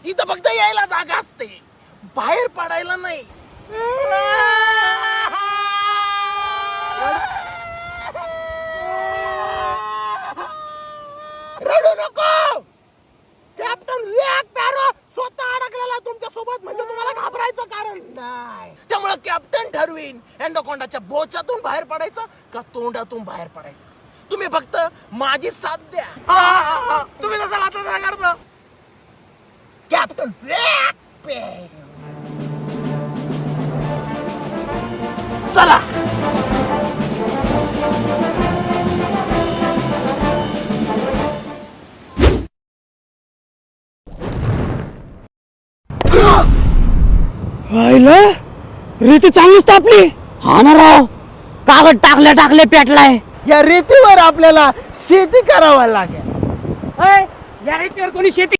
इथं फक्त यायला जागा असते, बाहेर पडायला नाही. रडू नको. कॅप्टन जॅक स्पॅरो स्वतः अडकलेला तुमच्या सोबत, म्हणजे तुम्हाला घाबरायचं कारण नाही. त्यामुळे कॅप्टन ठरवीन एंडोकोंडाच्या बोचातून बाहेर पडायचं का तोंडातून बाहेर पडायचं. तुम्ही फक्त माझी साथ द्या. तुम्ही जसं वाटत करतो कॅप्टन जॅक स्पॅरो. चला. रेती चांगलीच तापली. हा ना राव, कागद टाकले पेटलाय. या रेतीवर आपल्याला शेती करावी लागेल. या रेतीवर कोणी शेती